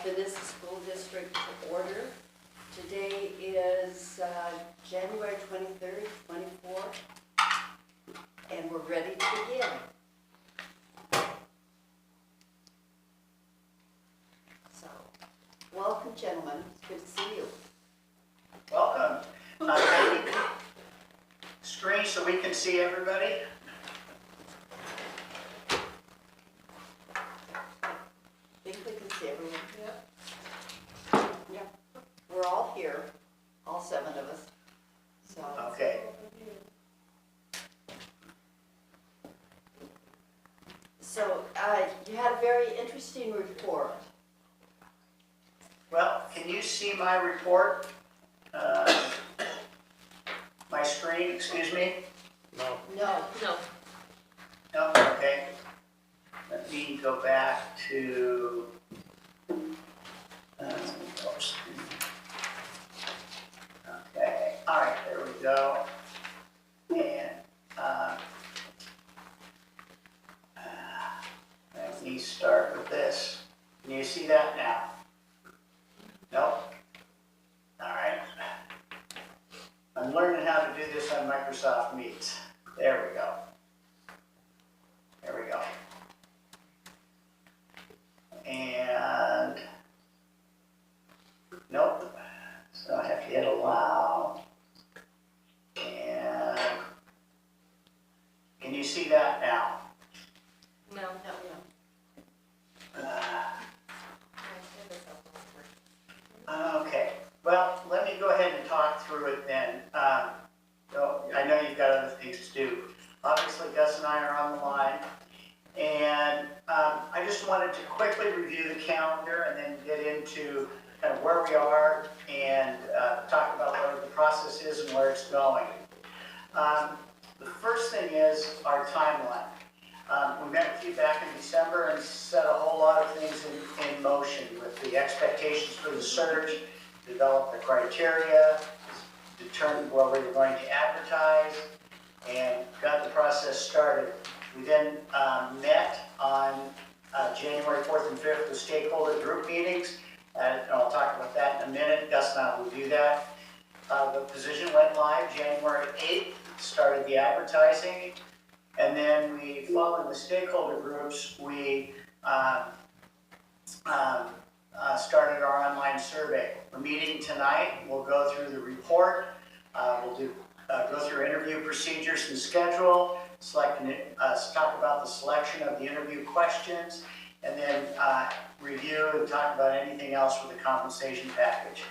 Finis School District to order. Today is January 23rd, 24, and we're ready to begin. So, welcome, gentlemen. It's good to see you. Welcome. Screen so we can see everybody. I think we can see everyone. Yep. We're all here, all 7 of us. So. Okay. So, you had a very interesting report. Well, can you see my report? My screen, excuse me? No. No, okay. Let me go back to, okay, all right, there we go. And, let me start with this. Can you see that now? Nope. All right. I'm learning how to do this on Microsoft Meet. There we go. There we go. And, nope. So I have to hit allow. And, can you see that now? No. Okay, well, let me go ahead and talk through it then. So I know you've got other things to do. Obviously, Gus and I are on the line. And I just wanted to quickly review the calendar and then get into kind of where we are and talk about what the process is and where it's going. The first thing is our timeline. We met with you back in December and set a whole lot of things in motion with the expectations for the search, developed the criteria, determined where we were going to advertise, and got the process started. We then met on January 4th and 5th with stakeholder group meetings, and I'll talk about that in a minute. Gus and I will do that. The position went live January 8th, started the advertising, and then we, following the stakeholder groups, we started our online survey. We're meeting tonight. We'll go through the report. We'll go through interview procedures and schedule, talk about the selection of the interview questions, and then review and talk about anything else with the compensation package.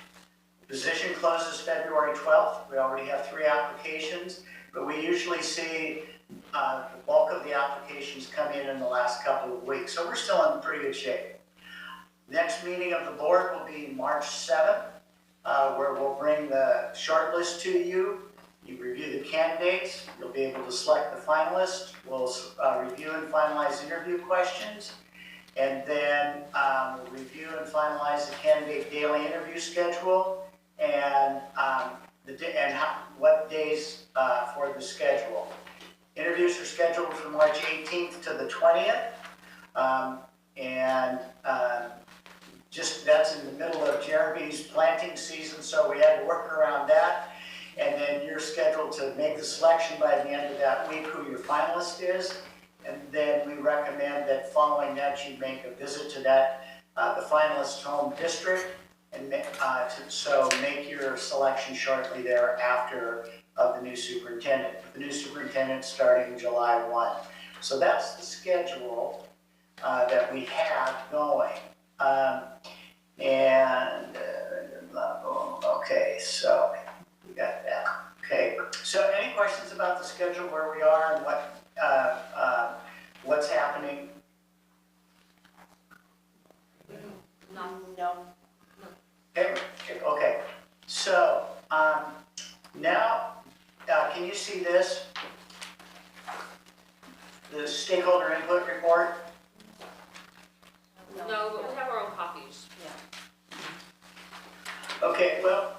The position closes February 12th. We already have 3 applications, but we usually see the bulk of the applications come in the last couple of weeks. So we're still in pretty good shape. Next meeting of the board will be March 7th, where we'll bring the short list to you. You review the candidates. You'll be able to select the finalists. We'll review and finalize interview questions. And then we'll review and finalize the candidate daily interview schedule and what days for the schedule. Interviews are scheduled from March 18th to the 20th. Just that's in the middle of Jeremy's planting season, so we had to work around that. And then you're scheduled to make the selection by the end of that week who your finalist is. And then we recommend that following that you make a visit to the finalist's home district, and so make your selection shortly thereafter of the new superintendent. The new superintendent starting July 1. So that's the schedule that we have going. Okay, so we got that. Okay, so any questions about the schedule, where we are and what's happening? No. Okay. So now, can you see this? The stakeholder input report? No, but we have our own copies. Okay, well,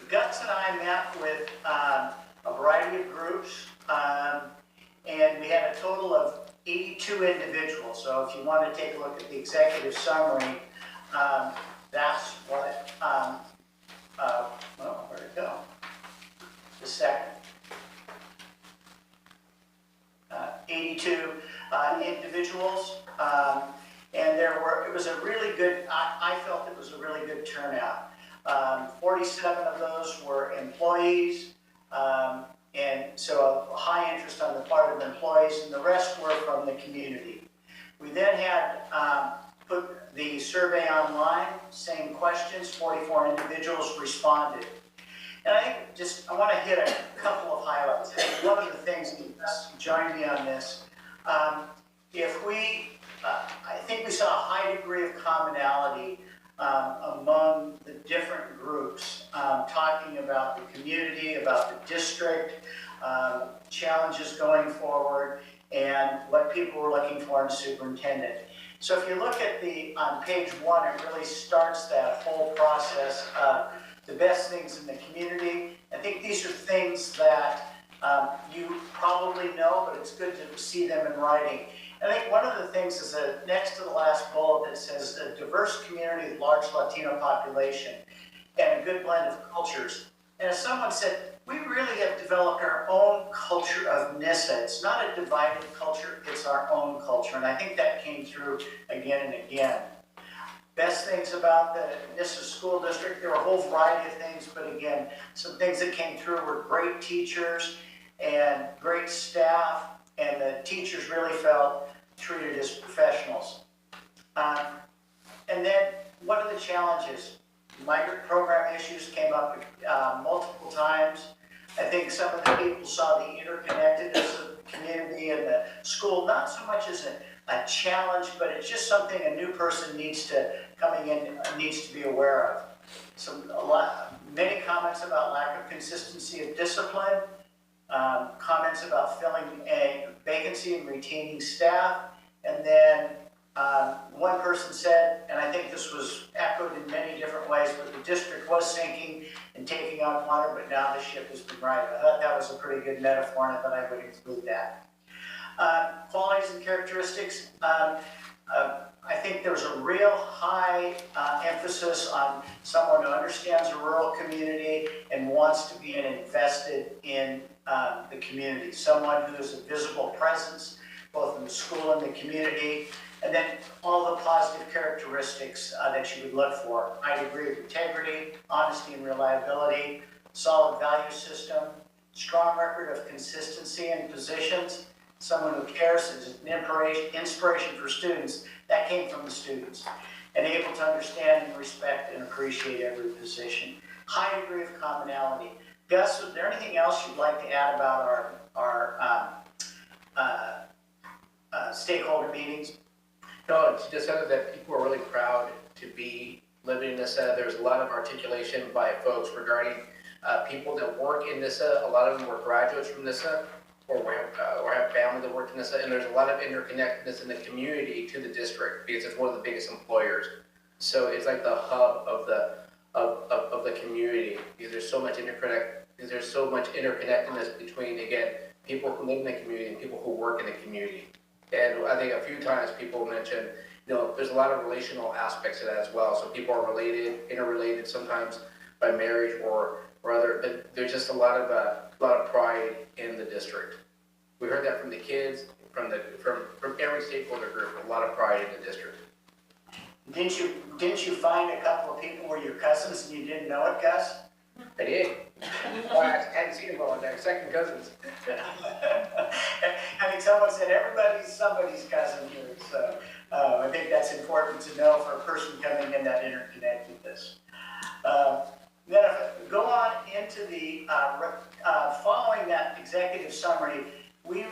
Gus and I met with a variety of groups, and we had a total of 82 individuals. So if you want to take a look at the executive summary, that's what, well, where'd it go? The second. 82 individuals, and it was a really good, I felt it was a really good turnout. 47 of those were employees, and so a high interest on the part of employees, and the rest were from the community. We then had put the survey online, same questions, 44 individuals responded. And I want to hit a couple of highlights. One of the things, and Gus joined me on this, I think we saw a high degree of commonality among the different groups, talking about the community, about the district, challenges going forward, and what people were looking for in a superintendent. So if you look at on page 1, it really starts that whole process of the best things in the community. I think these are things that you probably know, but it's good to see them in writing. And I think one of the things is that next to the last bullet that says a diverse community with large Latino population and a good blend of cultures. And as someone said, we really have developed our own culture of NISA. It's not a divided culture, it's our own culture. And I think that came through again and again. Best things about the NISA school district, there were a whole variety of things, but again, some things that came through were great teachers and great staff, and the teachers really felt treated as professionals. And then, what are the challenges? Migrant program issues came up multiple times. I think some of the people saw the interconnectedness of the community and the school, not so much as a challenge, but it's just something a new person needs to be aware of. Many comments about lack of consistency of discipline, comments about filling a vacancy and retaining staff, and then one person said, and I think this was echoed in many different ways, but the district was sinking and taking on water, but now the ship has been righted. I thought that was a pretty good metaphor, and I thought I would include that. Qualities and characteristics. I think there's a real high emphasis on someone who understands a rural community and wants to be invested in the community. Someone who is a visible presence, both in the school and the community. And then all the positive characteristics that you would look for. High degree of integrity, honesty and reliability, solid value system, strong record of consistency in positions, someone who cares, is an inspiration for students. That came from the students. And able to understand and respect and appreciate every position. High degree of commonality. Gus, is there anything else you'd like to add about our stakeholder meetings? No, it's just that people are really proud to be living in NISA. There's a lot of articulation by folks regarding people that work in NISA. A lot of them were graduates from NISA or have family that worked in NISA, and there's a lot of interconnectedness in the community to the district because it's one of the biggest employers. So it's like the hub of the community because there's so much interconnectedness between, again, people who live in the community and people who work in the community. And I think a few times people mentioned, there's a lot of relational aspects to that as well. So people are related, interrelated, sometimes by marriage or other. But there's just a lot of pride in the district. We heard that from the kids, from every stakeholder group. A lot of pride in the district. Didn't you find a couple of people were your cousins and you didn't know it, Gus? I did. Well, I hadn't seen them all day. Second cousins. I mean, someone said everybody's somebody's cousin here, so I think that's important to know for a person coming in that interconnectedness. Then if go on into the, following that executive summary, we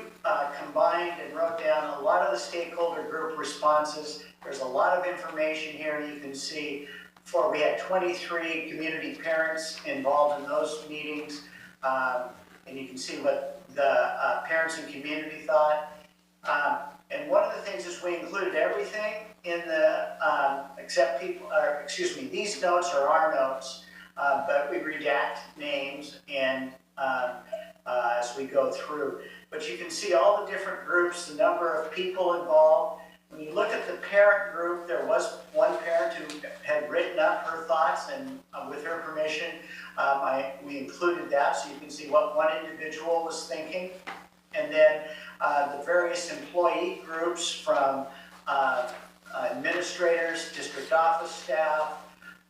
combined and wrote down a lot of the stakeholder group responses. There's a lot of information here you can see. We had 23 community parents involved in those meetings, and you can see what the parents and community thought. And one of the things is we included everything in the, except these notes are our notes, but we redact names and as we go through. But you can see all the different groups, the number of people involved, When you look at the parent group, there was one parent who had written up her thoughts, and with her permission, we included that so you can see what one individual was thinking. And then the various employee groups from administrators, district office staff,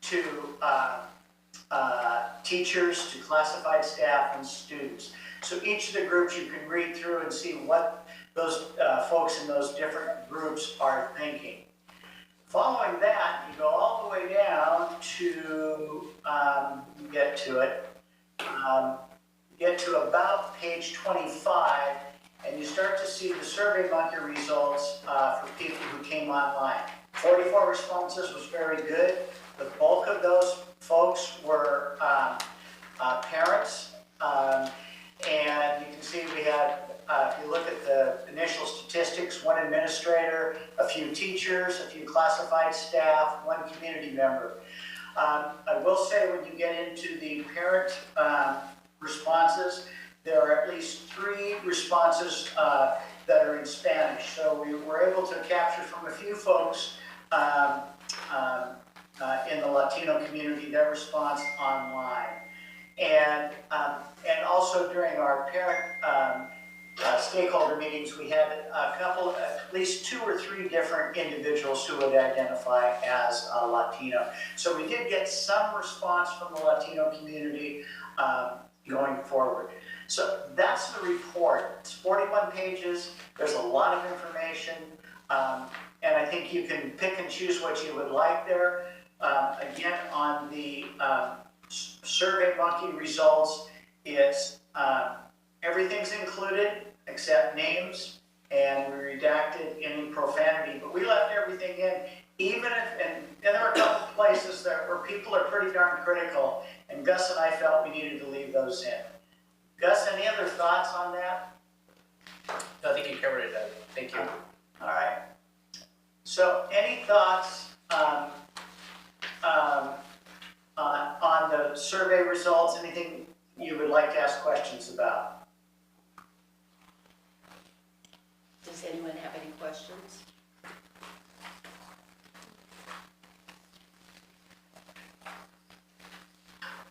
to teachers, to classified staff and students. So each of the groups you can read through and see what those folks in those different groups are thinking. Following that, you go all the way down to, get to about page 25, and you start to see the SurveyMonkey results for people who came online. 44 responses was very good. The bulk of those folks were parents, and you can see we had, if you look at the initial statistics, one administrator, a few teachers, a few classified staff, one community member. I will say when you get into the parent responses, there are at least 3 responses that are in Spanish. So we were able to capture from a few folks in the Latino community their response online. And also during our parent stakeholder meetings, we had at least 2 or 3 different individuals who would identify as Latino. So we did get some response from the Latino community going forward. So that's the report. It's 41 pages. There's a lot of information. And I think you can pick and choose what you would like there. Again, on the SurveyMonkey results, it's everything's included except names, and we redacted any profanity, but we left everything in, even if, and there are a couple of places where people are pretty darn critical, and Gus and I felt we needed to leave those in. Gus, any other thoughts on that? No, I think you covered it, Doug. Thank you. All right. So any thoughts on the survey results, anything you would like to ask questions about? Does anyone have any questions?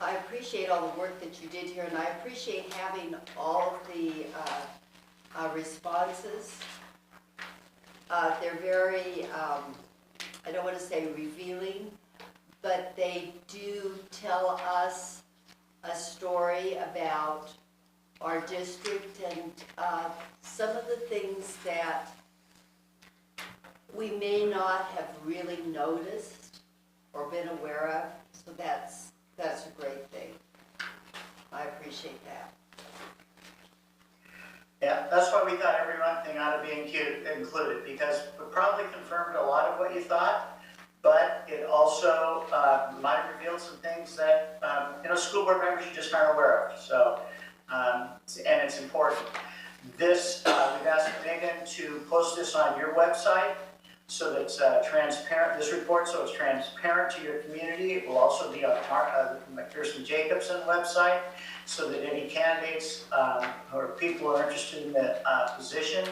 I appreciate all the work that you did here, and I appreciate having all of the responses. They're very, I don't want to say revealing, but they do tell us a story about our district and some of the things that we may not have really noticed or been aware of. So that's a great thing. I appreciate that. Yeah, that's why we thought everything ought to be included, because it probably confirmed a lot of what you thought, but it also might have revealed some things that school board members you just aren't aware of. So, and it's important. This we've asked Megan to post this on your website so that it's transparent. This report, so it's transparent to your community. It will also be on the McPherson Jacobson website, so that any candidates or people who are interested in the position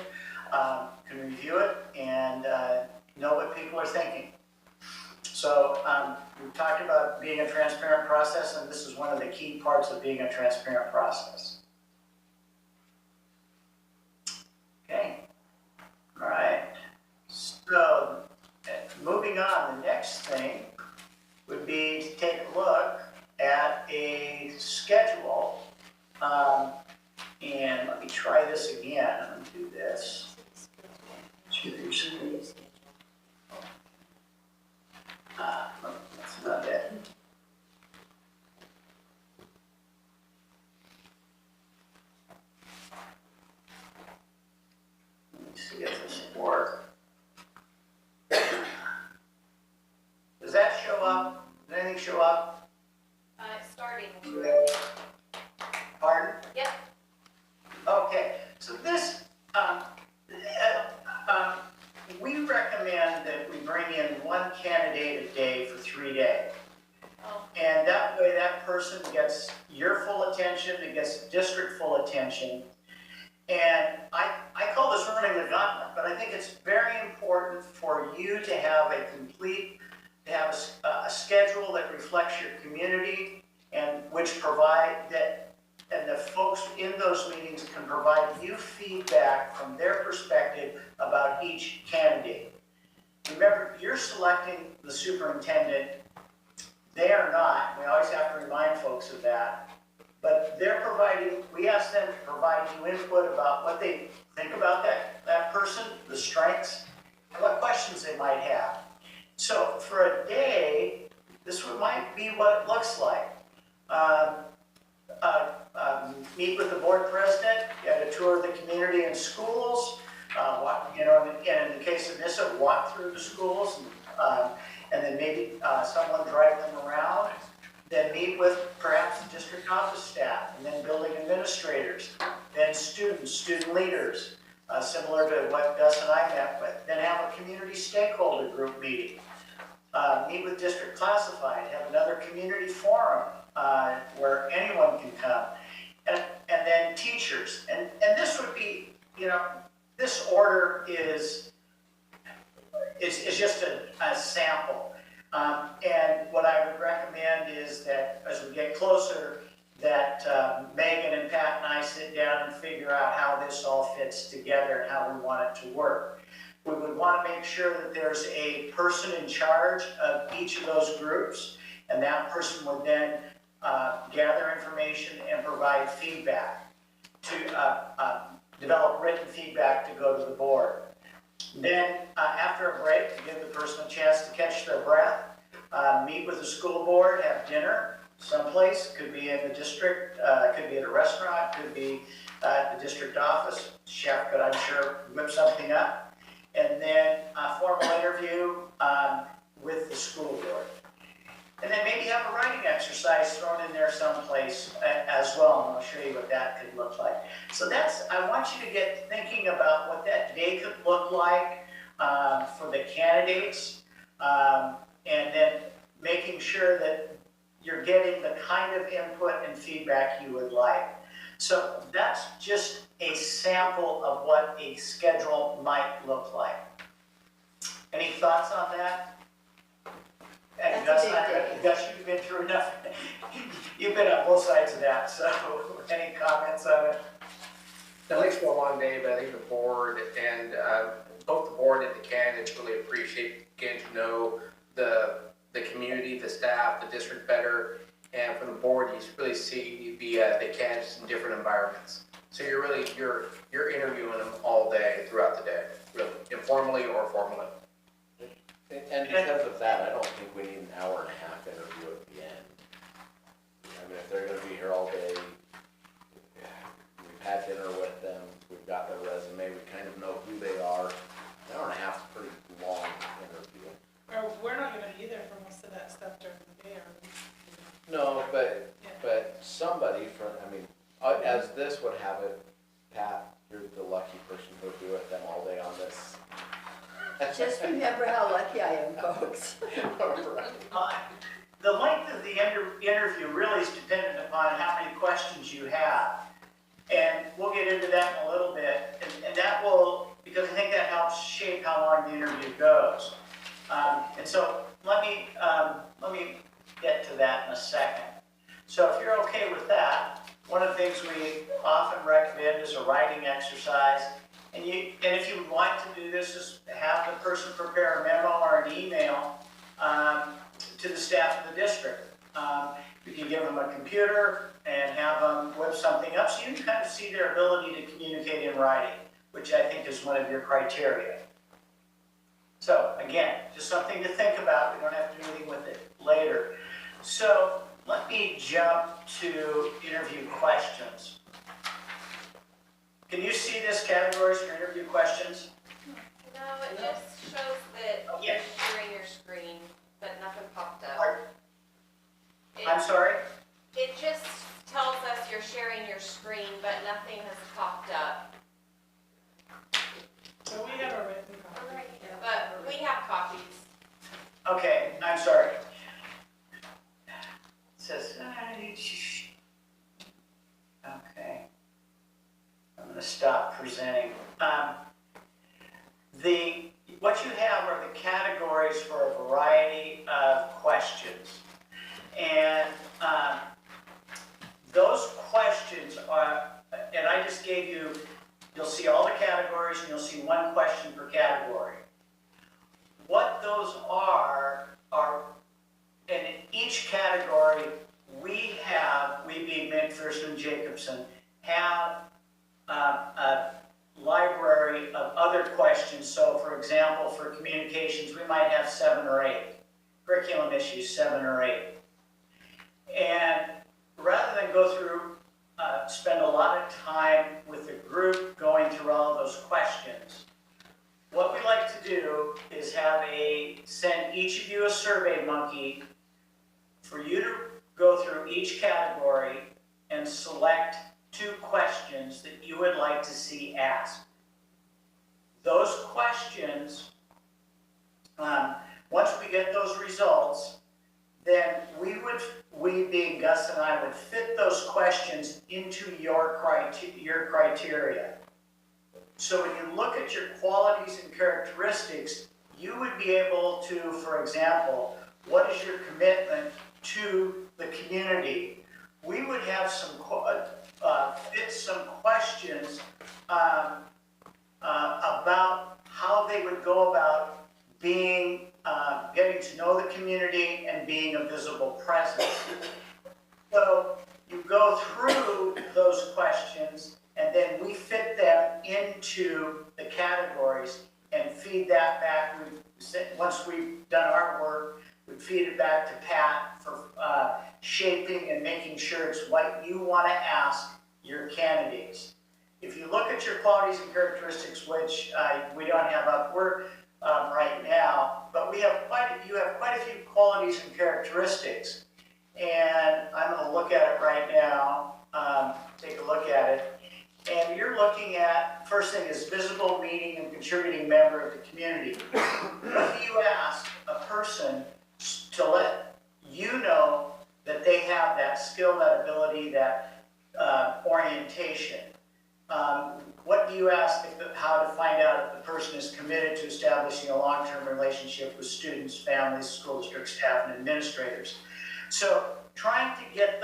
can review it and know what people are thinking. So we've talked about being a transparent process, and this is one of the key parts of being a transparent process. Okay, all right. So moving on, the next thing would be to take a look at a schedule. And let me try this again. I'm going to do this. That's not it. Let me see if this will work. Does that show up? Does anything show up? It's starting. Pardon? Yep. Okay, so this, we recommend that we bring in one candidate a day for 3 days. Oh. And that way that person gets your full attention, it gets district full attention. And I call this running the gauntlet, but I think it's very important for you to have a schedule that reflects your community and which provide that, and the folks in those meetings can provide you feedback from their perspective about each candidate. Remember, you're selecting the superintendent. They are not. We always have to remind folks of that. But they're providing, we ask them to provide you input about what they think about that person, the strengths, and what questions they might have. So for a day, might be what it looks like. Meet with the board president, get a tour of the community and schools, in the case of NISA, walk through the schools, and then maybe someone drive them around. Then meet with perhaps the district office staff, and then building administrators, then students, student leaders, similar to what Gus and I met with. Then have a community stakeholder group meeting. Meet with district classified, have another community forum where anyone can come. And then teachers. And this would be, this order is just a sample. And what I would recommend is that as we get closer, that Megan and Pat and I sit down and figure out how this all fits together and how we want it to work. We would want to make sure that there's a person in charge of each of those groups, and that person would then gather information and provide feedback to develop written feedback to go to the board. Then after a break, to give the person a chance to catch their breath, meet with the school board, have dinner someplace, could be in the district, could be at a restaurant, could be at the district office. Chef could, I'm sure, whip something up. And then a formal interview with the school board. And then maybe have a writing exercise thrown in there someplace as well, and I'll show you what that could look like. So I want you to get thinking about what that day could look like for the candidates, and then making sure that you're getting the kind of input and feedback you would like. So that's just a sample of what a schedule might look like. Any thoughts on that? And That's a big day. Gus, you've been through enough. You've been on both sides of that, so any comments on it? That makes for a long day, but I think the board and both the board and the candidates really appreciate getting to know the community, the staff, the district better. And from the board, you really see the candidates in different environments. So you're interviewing them all day throughout the day, really, informally or formally. And because of that, I don't think we need an hour and a half interview at the end. I mean, if they're gonna be here all day, we've had dinner with them, we've got their resume, we kind of know who they are. An hour and a half is a pretty long interview. Or we're not gonna be there for most of that stuff during the day, are we? No, but somebody from, as this would have it, Pat, you're the lucky person who'll be with them all day on this. Just remember how lucky I am, folks. The length of the interview really is dependent upon how many questions you have. And we'll get into that in a little bit. And that will, because I think that helps shape how long the interview goes. And so let me get to that in a second. So if you're okay with that, one of the things we often recommend is a writing exercise. And if you would like to do this, is have the person prepare a memo or an email to the staff of the district. You can give them a computer and have them whip something up so you can kind of see their ability to communicate in writing, which I think is one of your criteria. So again, just something to think about. We don't have to do anything with it later. So let me jump to interview questions. Can you see this categories for interview questions? No, it just shows that you're sharing your screen, but nothing popped up. I'm sorry? It just tells us you're sharing your screen, but nothing has popped up. So we have a written copy. But we have copies. Okay, I'm sorry. It says, okay. I'm gonna stop questions. And those questions are, and I just gave you, you'll see all the categories and you'll see one question per category. What those are, and in each category, we being McPherson and Jacobson, have a library of other questions. So for example, for communications, we might have 7 or 8. Curriculum issues, 7 or 8. And rather than go through, spend a lot of time with the group going through all of those questions, what we like to do is send each of you a Survey Monkey for you to go through each category and select 2 questions that you would like to see asked. Those questions, once we get those results, then we being Gus and I would fit those questions into your criteria. So when you look at your qualities and characteristics, you would be able to, for example, what is your commitment to the community? We would have fit some questions about how they would go about getting to know the community and being a visible presence. So you go through those questions and then we fit them into the categories and feed that back. Once we've done our work, we feed it back to Pat for shaping and making sure it's what you want to ask your candidates. If you look at your qualities and characteristics, which we don't have up right now, but you have quite a few qualities and characteristics. And I'm going to look at it right now, take a look at it. And you're looking at, first thing is visible, meaning, and contributing member of the community. What do you ask a person to let you know that they have that skill, that ability, that orientation? What do you ask how to find out if the person is committed to establishing a long-term relationship with students, families, school district staff, and administrators? So trying to get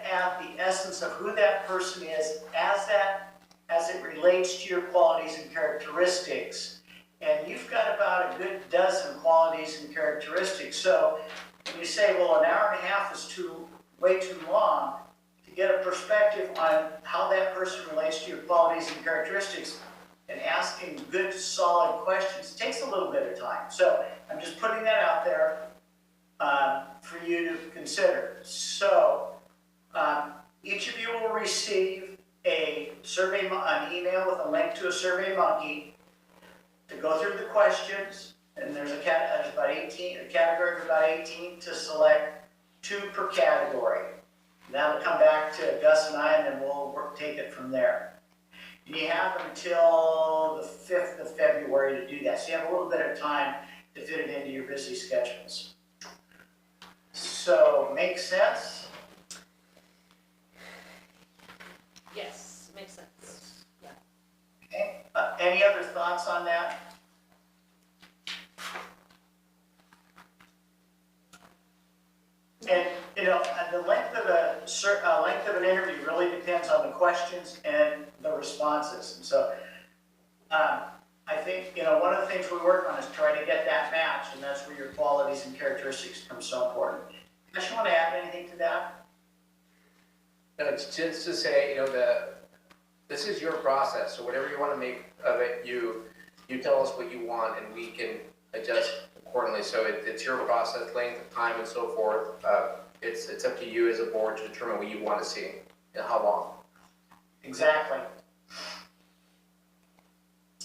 at the essence of who that person is as it relates to your qualities and characteristics. And you've got about a good dozen qualities and characteristics. So when you say, well, an hour and a half is way too long, to get a perspective on how that person relates to your qualities and characteristics and asking good, solid questions takes a little bit of time. So I'm just putting that out there for you to consider. So each of you will receive an email with a link to a Survey Monkey to go through the questions, and there's a category of about 18 to select 2 per category. And that'll come back to Gus and I, and then we'll take it from there. And you have until the 5th of February to do that. So you have a little bit of time to fit it into your busy schedules. So, makes sense? Yes, makes sense. Yeah. Okay. Any other thoughts on that? And the length of an interview really depends on the questions and the responses. And so, I think one of the things we work on is try to get that match, and that's where your qualities and characteristics become so important. Josh, you want to add anything to that? No, it's just to say, this is your process, so whatever you want to make of it, you tell us what you want, and we can adjust accordingly. So it's your process, length of time, and so forth. It's up to you as a board to determine what you want to see and how long. Exactly.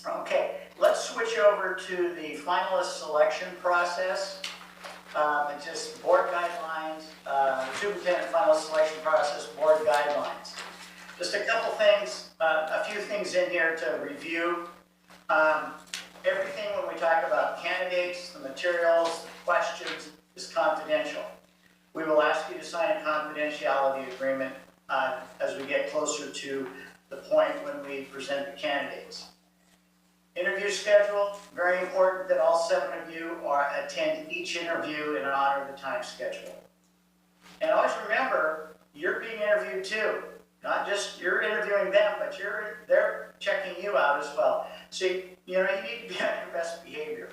Okay, let's switch over to the finalist selection process. It's just board guidelines, superintendent finalist selection process, board guidelines. Just a couple things, a few things in here to review. Everything when we talk about candidates, the materials, the questions is confidential. We will ask you to sign a confidentiality agreement as we get closer to the point when we present the candidates. Interview schedule, very important that all 7 of you attend each interview in honor of the time schedule. And always remember, you're being interviewed too. Not just you're interviewing them, but they're checking you out as well. So, you need to be on your best behavior.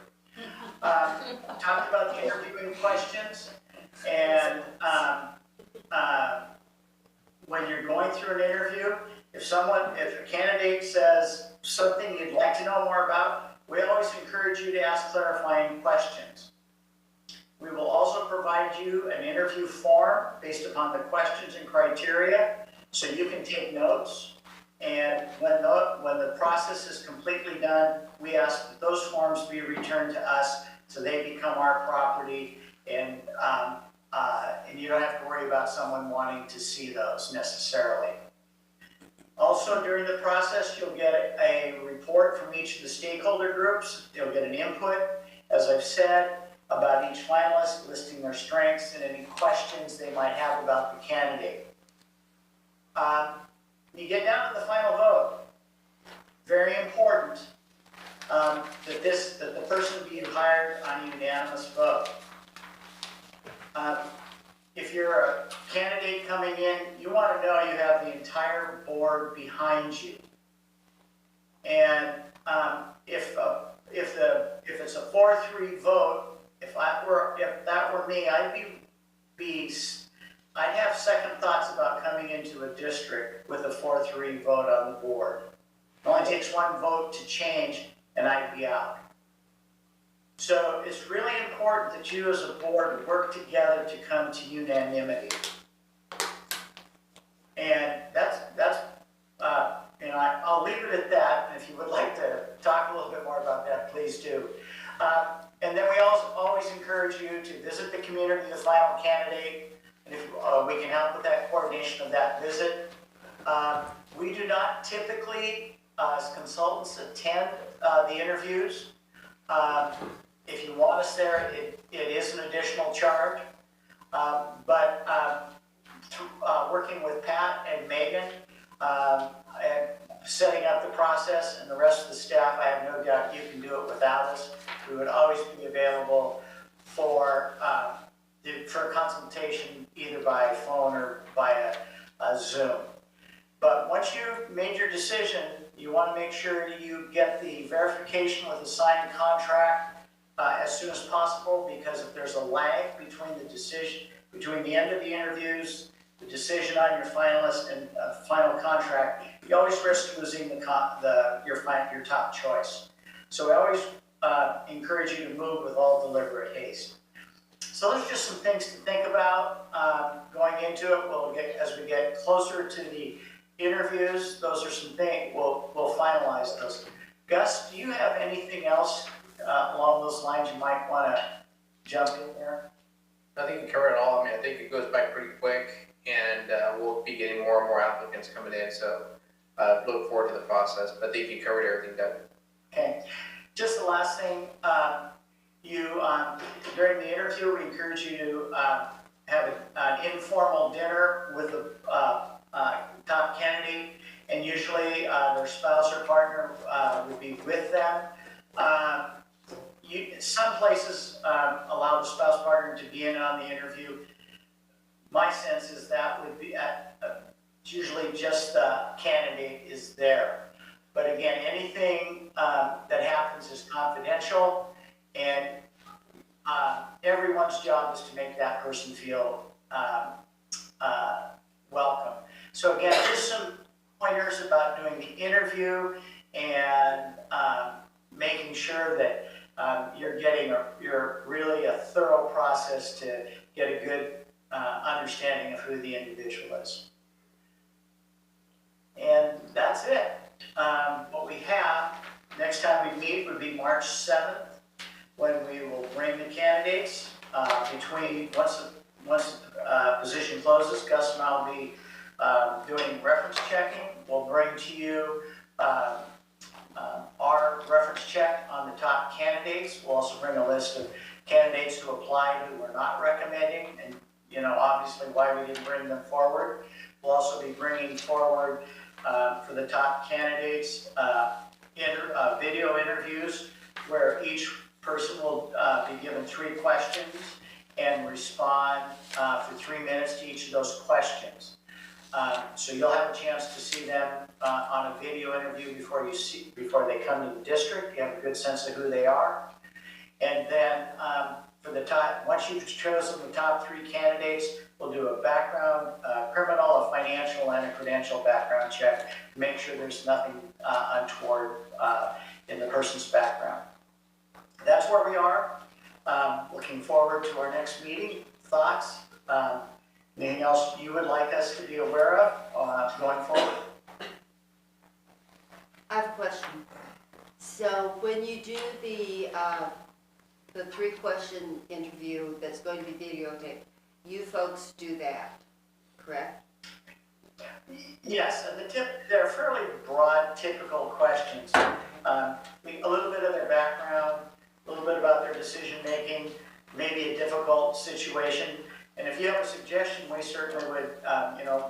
Talked about the interviewing questions, and when you're going through an interview, if a candidate says something you'd like to know more about, we always encourage you to ask clarifying questions. We will also provide you an interview form based upon the questions and criteria, so you can take notes. And when the process is completely done, we ask that those forms be returned to us so they become our property, and you don't have to worry about someone wanting to see those necessarily. Also, during the process, you'll get a report from each of the stakeholder groups. You'll get an input, as I've said, about each finalist, listing their strengths and any questions they might have about the candidate. You get down to the final vote. Very important that the person be hired on a unanimous vote. If you're a candidate coming in, you want to know you have the entire board behind you. And if it's a 4-3 vote, if that were me, I'd have second thoughts about coming into a district with a 4-3 vote on the board. It only takes one vote to change, and I'd be out. So it's really important that you as a board work together to come to unanimity. And I'll leave it at that. And if you would like to talk a little bit more about that, please do. And then we also always encourage you to visit the community, the final candidate, and if we can help with that coordination of that visit. We do not typically, as consultants, attend the interviews. If you want us there, it is an additional charge. But working with Pat and Megan and setting up the process and the rest of the staff, I have no doubt you can do it without us. We would always be available for consultation either by phone or via Zoom. But once you've made your decision, you want to make sure you get the verification with a signed contract as soon as possible, because if there's a lag between the end of the interviews, the decision on your finalist, and a final contract, you always risk losing your top choice. So we always encourage you to move with all deliberate haste. So those are just some things to think about going into it. As we get closer to the interviews, those are some things, we'll finalize those. Gus, do you have anything else along those lines you might want to jump in there? I think you covered it all. I mean, I think it goes by pretty quick, and we'll be getting more and more applicants coming in, so look forward to the process. But I think you covered everything, Doug. Okay. Just the last thing, during the interview, we encourage you to have an informal dinner with the top candidate, and usually their spouse or partner would be with them. Some places allow the spouse partner to be in on the interview. My sense is that would be usually just the candidate is there. But again, anything that happens is confidential, and everyone's job is to make that person feel welcome. So again, just some pointers about doing the interview and making sure that you're really a thorough process to get a good understanding of who the individual is. And that's it. What we have, next time we meet would be March 7th, when we will bring the candidates once the position closes. Gus and I will be doing reference checking. We'll bring to you our reference check on the top candidates. We'll also bring a list of candidates who applied who we're not recommending, and obviously why we didn't bring them forward. We'll also be bringing forward for the top candidates video interviews where each person will be given 3 questions and respond for 3 minutes to each of those questions. So you'll have a chance to see them on a video interview before they come to the district. You have a good sense of who they are. And then once you've chosen the top 3 candidates, we'll do a background, criminal, a financial, and a credential background check to make sure there's nothing untoward in the person's background. That's where we are. Looking forward to our next meeting. Thoughts? Anything else you would like us to be aware of going forward? I have a question. So when you do the 3-question interview that's going to be videotaped, you folks do that, correct? Yes, and they're fairly broad, typical questions. A little bit of their background, a little bit about their decision-making, maybe a difficult situation. And if you have a suggestion, we certainly would,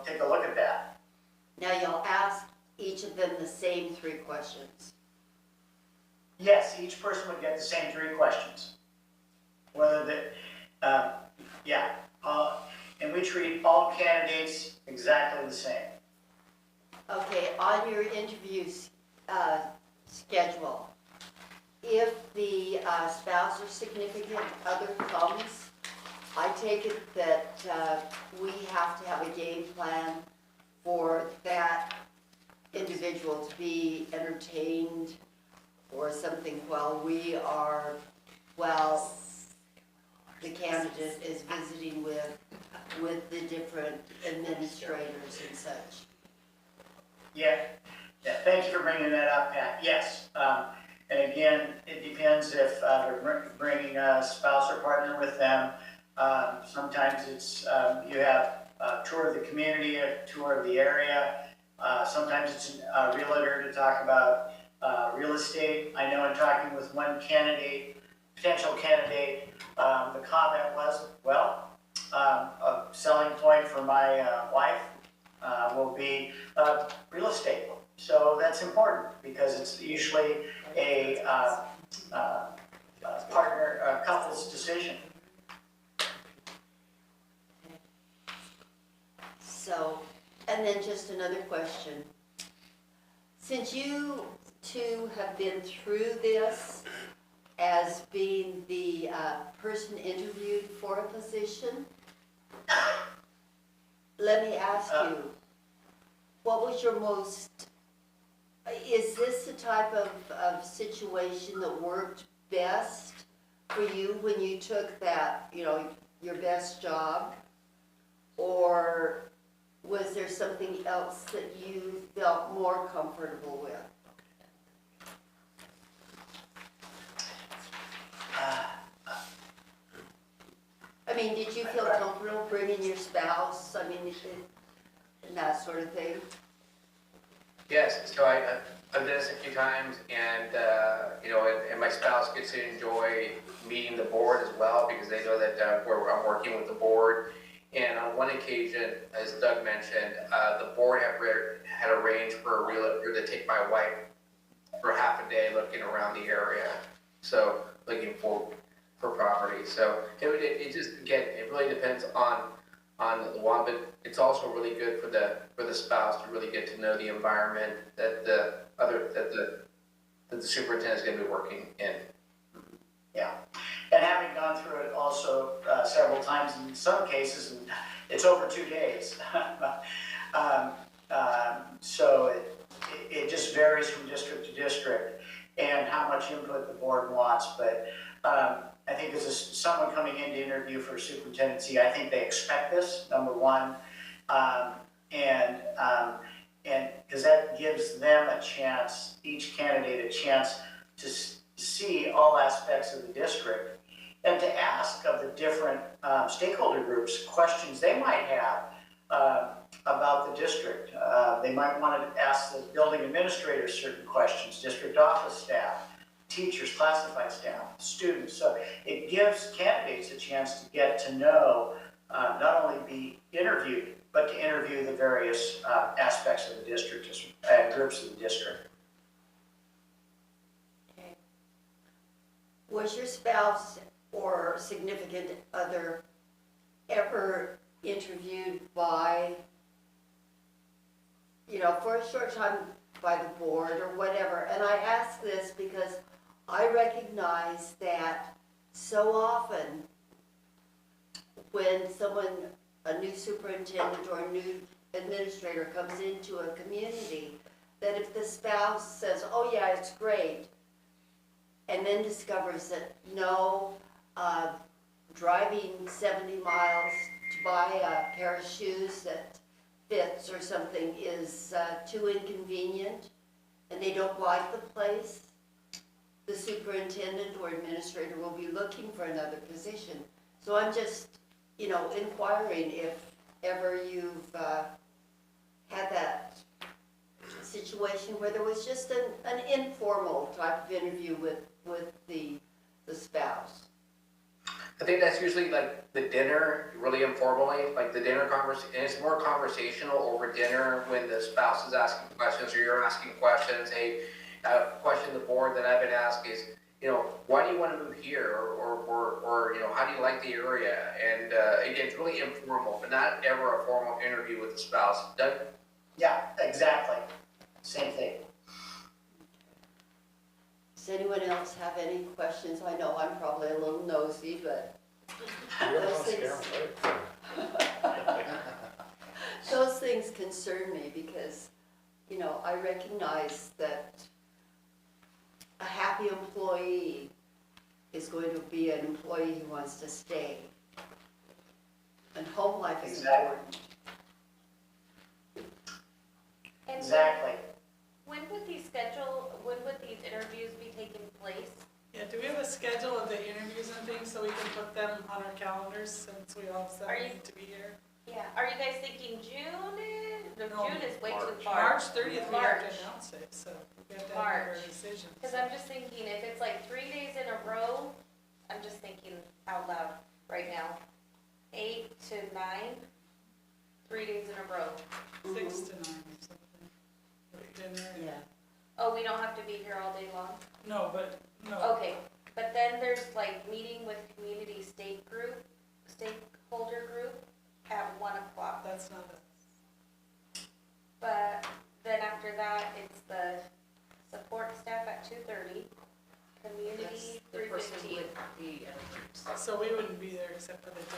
take a look at that. Now you'll ask each of them the same 3 questions. Yes, each person would get the same 3 questions. And we treat all candidates exactly the same. Okay, on your interview schedule, if the spouse or significant other comes, I take it that we have to have a game plan for that individual to be entertained or something while the candidate is visiting with the different administrators and such. Yeah, thank you for bringing that up, Pat. Yes, and again, it depends if they're bringing a spouse or partner with them. Sometimes it's, you have a tour of the community, a tour of the area. Sometimes it's a realtor to talk about real estate. I know in talking with one potential candidate, the comment was, well, a selling point for my wife will be real estate. So that's important because it's usually a couple's decision. So, and then just another question. Since you two have been through this as being the person interviewed for a position, let me ask you, what was your is this the type of situation that worked best for you when you took that, your best job? Or was there something else that you felt more comfortable with? I mean, did you feel comfortable bringing your spouse, and that sort of thing? Yes, so I've done this a few times, and and my spouse gets to enjoy meeting the board as well, because they know that I'm working with the board. And on one occasion, as Doug mentioned, the board had arranged for a realtor to take my wife for half a day looking around the area, so looking for property. So it just, again, it really depends on the one, but it's also really good for the spouse to really get to know the environment that the superintendent is going to be working in. Yeah, and having gone through it also several times in some cases, and it's over 2 days. So it just varies from district to district and how much input the board wants. But I think as someone coming in to interview for superintendency, I think they expect this, number one, and because that gives them a chance, each candidate a chance to see all aspects of the district and to ask of the different stakeholder groups questions they might have about the district. They might want to ask the building administrators certain questions, district office staff, teachers, classified staff, students. So it gives candidates a chance to get to know, not only be interviewed, but to interview the various aspects of the district and groups of the district. Was your spouse or significant other ever interviewed by, for a short time by the board or whatever? And I ask this because I recognize that so often when a new superintendent or a new administrator comes into a community, that if the spouse says, oh yeah, it's great, and then discovers that no, driving 70 miles to buy a pair of shoes that fits or something is too inconvenient, and they don't like the place, the superintendent or administrator will be looking for another position. So I'm just, inquiring if ever you've had that situation where there was just an informal type of interview with the spouse. I think that's usually like the dinner, really informally, like the dinner conversation, and it's more conversational over dinner when the spouse is asking questions or you're asking questions. Hey, a question the board that I've been asked is, why do you want to move here? Or how do you like the area? And again, it's really informal, but not ever a formal interview with the spouse. Doug? Yeah, exactly. Same thing. Does anyone else have any questions? I know I'm probably a little nosy, but those things concern me because, I recognize that a happy employee is going to be an employee who wants to stay. And home life is Exactly. important. And Exactly. when would these interviews be taking place? Yeah, do we have a schedule of the interviews and things so we can put them on our calendars since we all said Are we you- need to be here? Yeah, are you guys thinking June? No, No, June is way too March. far. March 30th, we have March. to announce it, so we have to have our March. decisions. Because I'm just thinking, if it's like 3 days in a row, I'm just thinking out loud right now. 8 to 9, 3 days in a row. 6 to 9 or something. With dinner. Yeah. Oh, we don't have to be here all day long? No, but, no. Okay, but then there's like meeting with community stakeholder group at 1 o'clock. That's not it. But then after that, it's the support staff at 2:30, community 3:15. So we wouldn't be there except for the dinner.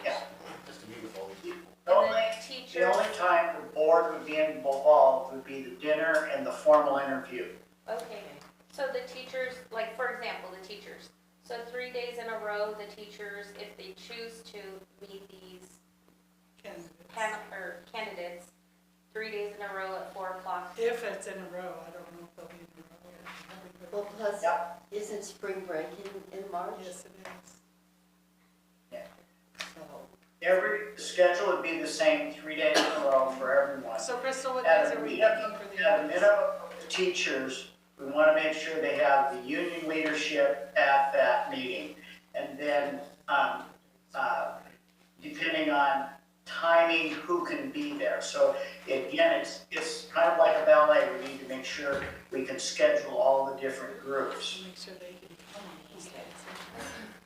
Yeah. Just to meet with all these people. The And only, then the teachers, only time the board would be involved would be the dinner and the formal interview. okay, so the teachers, like for example, the teachers. So 3 days in a row, the teachers, if they choose to meet these candidates, 3 days in a row at 4 o'clock. If it's in a row, I don't know if they'll be in a row or. Well, plus, Yep. isn't spring break in March? Yes, it is. So, The schedule would be the same 3 days in a row for everyone. So Crystal, what At days a are we minimum, thinking for the at a interviews? minimum, the teachers, we want to make sure they have the union leadership at that meeting. And then, depending on timing, who can be there. So again, it's kind of like a ballet. We need to make sure we can schedule all the different groups. Make sure they can come on those days.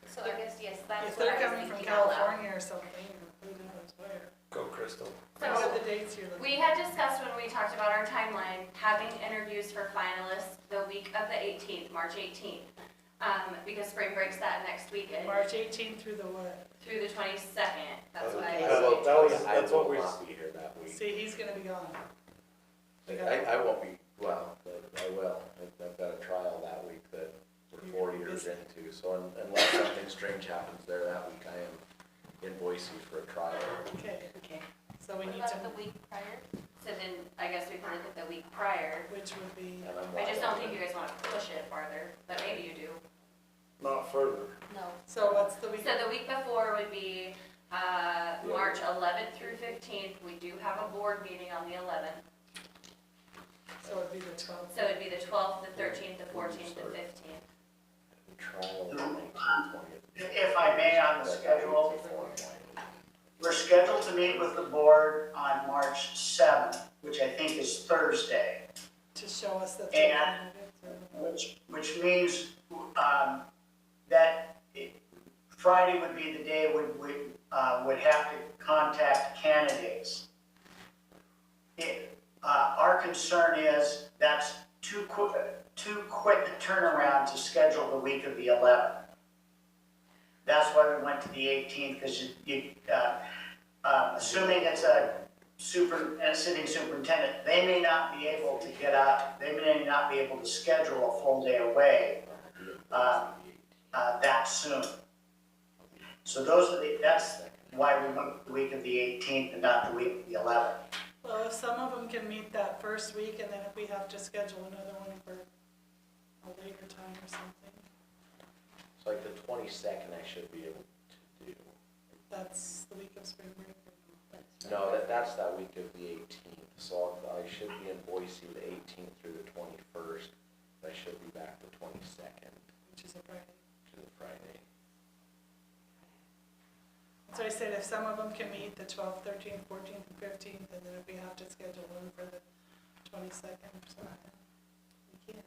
So I guess, yes, that's If what they're I was coming from thinking out loud. California or something, or who knows where. Go Crystal. What are the dates you're looking? We had discussed when we talked about our timeline, having interviews for finalists the week of the 18th, March 18th. Because spring breaks that next weekend March 18th through the what? through the 22nd. That's what Okay. I was. That's what we not be here that week. See, he's gonna be gone. I won't be, well, but I will. I've got a trial that week that we're 4 years into, so unless something strange happens there that week, I am in Boise for a trial. Okay, okay. so we What need to, about the week prior? So then I guess we can look at the week prior. which would be, And I'm I just don't wide think you guys want to push it farther, but maybe you do. Not further. No. so what's the week? So the week before would be March 11th through 15th. We do have a board meeting on the 11th. So it'd be the 12th. So it'd be the 12th, the 13th, the 14th, and 15th. open. Trial is the 19th, 20th. If I may, on the schedule, we're scheduled to meet with the board on March 7th, which I think is Thursday, To show us that. And- which means that Friday would be the day would have to contact candidates. Our concern is that's too quick a turnaround to schedule the week of the 11th. That's why we went to the 18th, because assuming it's a sitting superintendent, they may not be able to get up, they may not be able to schedule a full day away that soon. So that's why we went the week of the 18th and not the week of the 11th. Well, if some of them can meet that first week, and then if we have to schedule another one for a later time or something, So like the 22nd I should be able to do. that's the week of spring break. No, that's that week of the 18th, so I should be in Boise the 18th through the 21st. I should be back the 22nd, Which is a Friday. which is a Friday. So I said if some of them can meet the 12th, 13th, 14th, and 15th, and then if we have to schedule one for the 22nd or something, we can.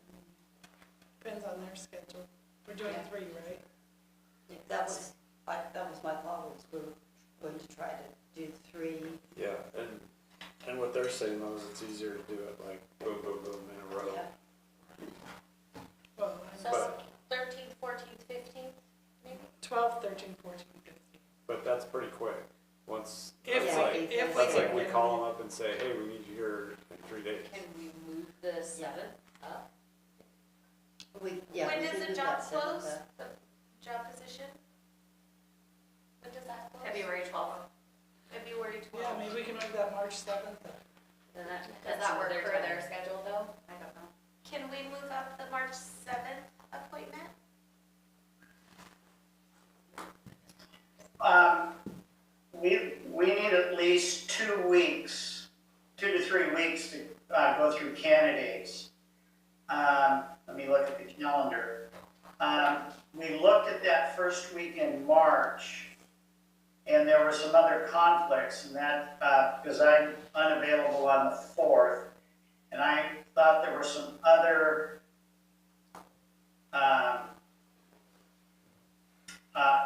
Depends on their schedule. We're doing 3, right? That was my thought, was we're going to try to do 3. Yeah, and what they're saying though is it's easier to do it like boom, boom, boom in a row. Yeah. Well, So 13th, 14th, 15th, maybe? 12th, 13th, 14th, 15th. But that's pretty quick. Once, If that's we- like, if that's we like can we get call them up and say, hey, we need you here in 3 days. Can we move the 7th up? When We does could the do job that 7th, close, the job position? When does that close? February 12th. February 12th. Yeah, maybe we can move that March 7th. Then Does that's that work another for time. their schedule though? I don't know. Can we move up the March 7th appointment? We need at least 2 weeks, 2 to 3 weeks to go through candidates. Let me look at the calendar. We looked at that first week in March, and there were some other conflicts, and that, because I'm unavailable on the 4th, and I thought there were some other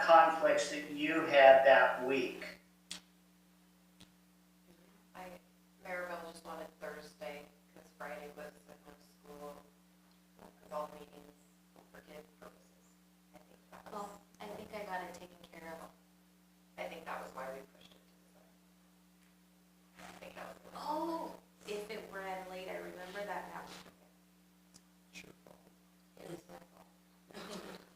conflicts that you had that week. Maribel just wanted Thursday, because Friday was at no school, because all meetings for kid purposes. I think that was, Well, I think I got it taken care of. I think that was why we pushed it to the side. I think that was. Oh, if it ran late, I remember that now. It was my fault.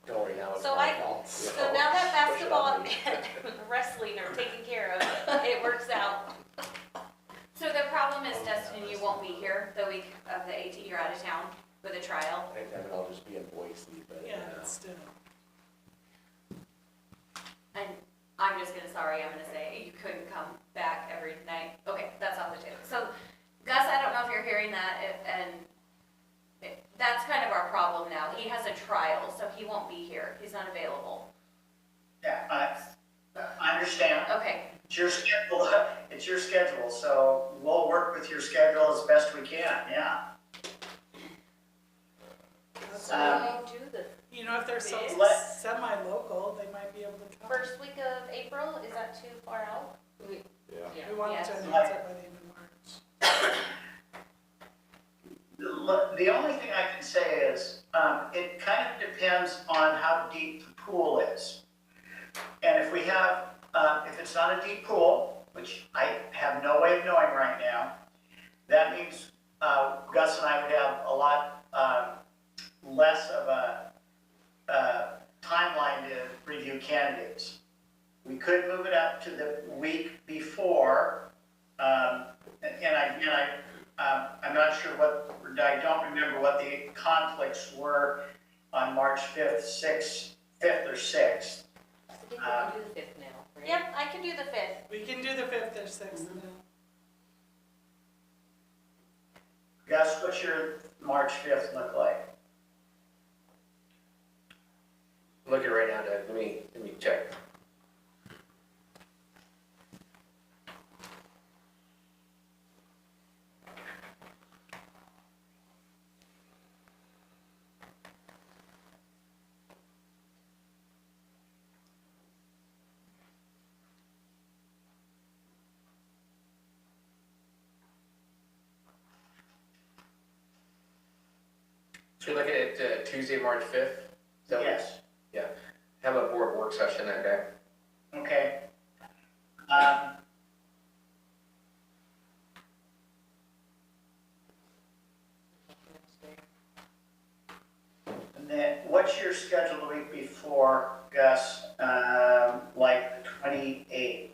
Don't worry, now it's So my fault. So now that Push it basketball on me. and wrestling are taken care of, it works out. So the problem is, Dustin, you won't be here the week of the 18th. You're out of town with a trial. I mean, I'll just be in Boise, but Yeah, but still. And I'm just gonna say you couldn't come back every night. Okay, that's off the table. So Gus, I don't know if you're hearing that, that's kind of our problem now. He has a trial, so he won't be here. He's not available. Yeah, I understand. Okay, It's your schedule, so we'll work with your schedule as best we can, yeah. So we do the You know, if they're so Let- semi-local, they might be able to come. first week of April, is that too far out? Yeah. We wanted Yes. to announce it by the end of March. The only thing I can say is, it kind of depends on how deep the pool is. And if we have, if it's not a deep pool, which I have no way of knowing right now, that means Gus and I would have a lot less of a timeline to review candidates. We could move it up to the week before, and I'm not sure I don't remember what the conflicts were on March 5th, 5th or 6th. I think we can do the 5th now, right? Yep, I can do the 5th. We can do the 5th or 6th now. Gus, what's your March 5th look like? Look at it right now, Doug, let me check. So you're looking at Tuesday, March 5th? Is that what- Yes, Have a board work session that day. okay. And then, what's your schedule the week before, Gus? Like the 28th?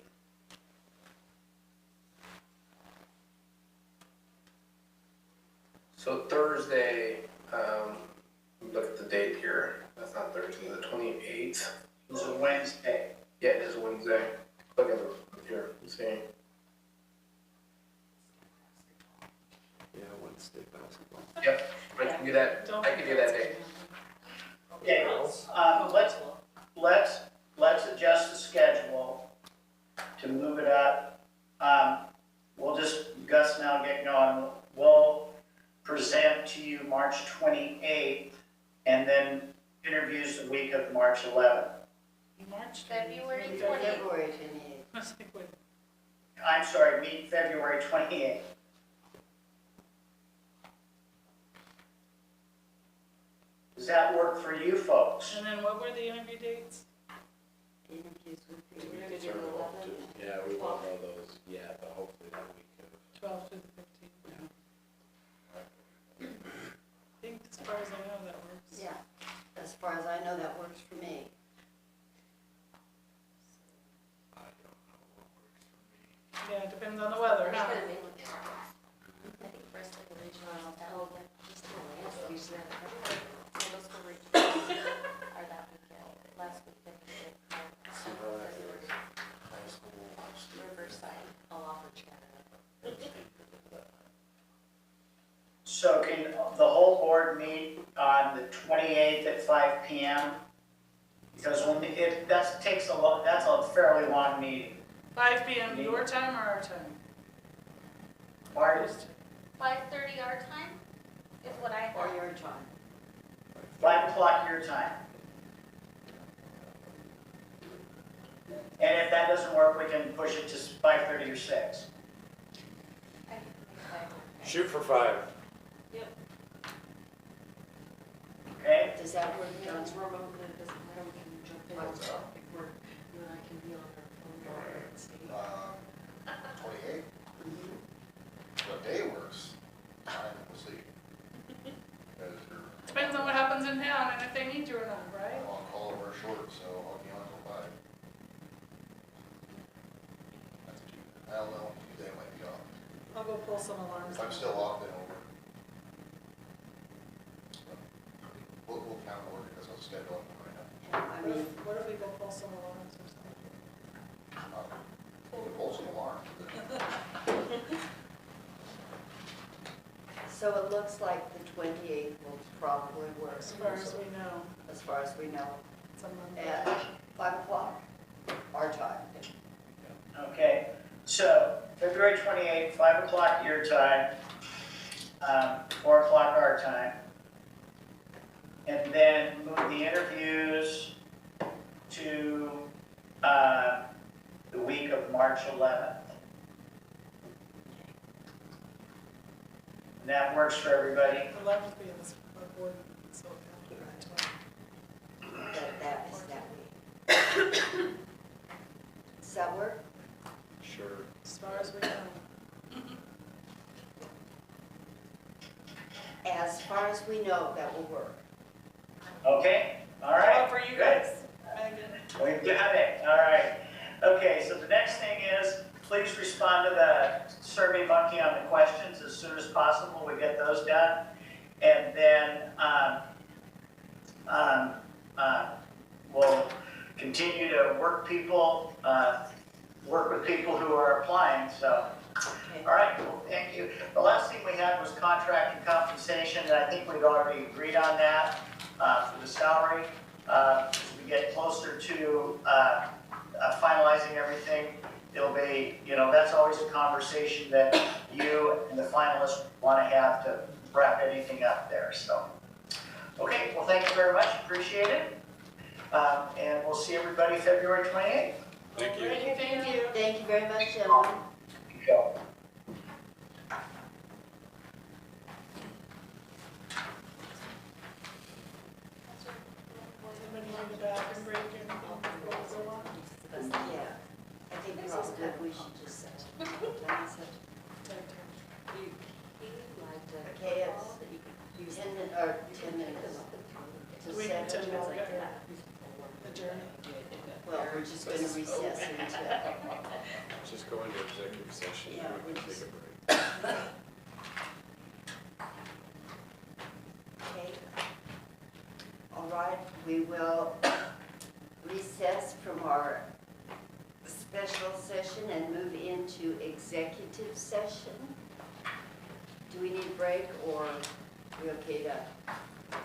So Thursday, look at the date here. That's not Thursday, the 28th. It's a Wednesday. Yeah, it is Wednesday. Look at it here, you see. Yeah, Wednesday basketball. Yep, I can do that, I can do that day. Okay, let's adjust the schedule to move it up. We'll just, Gus and I'll get going. We'll present to you March 28th, and then interviews the week of March 11th. March. February 28th. February 28th. I was like, wait, I'm sorry, meet February 28th. Does that work for you folks? and then what were the interview dates? Interviews with To the be interview determined, 11. yeah, we won't know those yet, but hopefully that week of. 12 to the 15th. I think as far as I know, that works. Yeah, as far as I know, that works for me. I don't know what works for me. Yeah, it depends on the weather, huh? I think Bristol Regional, oh, yeah, just the last weekend. So those were regional, are that weekend, last weekend. High school, Riverside, I'll offer Chattanooga. So can the whole board meet on the 28th at 5 PM? Because when that takes that's a fairly long meeting. 5 PM your time or our time? Pardon? 5:30 our time is what I Or have. your time. 5 o'clock your time. And if that doesn't work, we can push it to 5:30 or 6. Shoot for 5. Okay? Does that work, John? It's remote, and it doesn't matter, we can jump in on stuff if we're, you and I can be on our phone while at state. 28th? What day works? Fine, we'll see. Because you're Depends on what happens in town and if they need you or not, right? on call or we're short, so I'll be on till 5. That's Tuesday. I don't know, Tuesday I might be off. I'll go pull some alarms. If I'm still off, then over. We'll count over because I'll schedule it right now. I mean, What if we go pull some alarms or something? We'll pull some alarm. so it looks like the 28th will probably work. As far as we know, As far as we know, it's a Monday. at 5 o'clock, our time. Okay. So February 28th, 5 o'clock your time, 4 o'clock our time. And then move the interviews to the week of March 11th. And that works for everybody? 11th we have a board, so we have to write to it. That is that week. Does that work? Sure. As far as we know. As far as we know, that will work. Okay, all How right. about for you good. guys? Megan? We got it, all right. Okay, so the next thing is, please respond to the Survey Monkey on the questions as soon as possible, we get those done. And then, we'll continue to work with people who are applying, so. Okay. All right, cool, thank you. The last thing we had was contract and compensation, and I think we've already agreed on that, for the salary. As we get closer to, finalizing everything, it'll be, that's always a conversation that you and the finalists want to have to wrap anything up there, so. Okay, well, thank you very much, appreciate it. And we'll see everybody February 28th. Thank you. Thank you. Thank you very much, gentlemen. Go. bathroom break or anything before we go on? Yeah, I think probably we should just, that's it. Okay, it's 10 minutes to We can 7. tell you adjourn. Well, we're just gonna recess into, Just go into executive session Yeah, and we we can just- take a break. okay? All right, we will recess from our special session and move into executive session. Do we need a break or are we okay to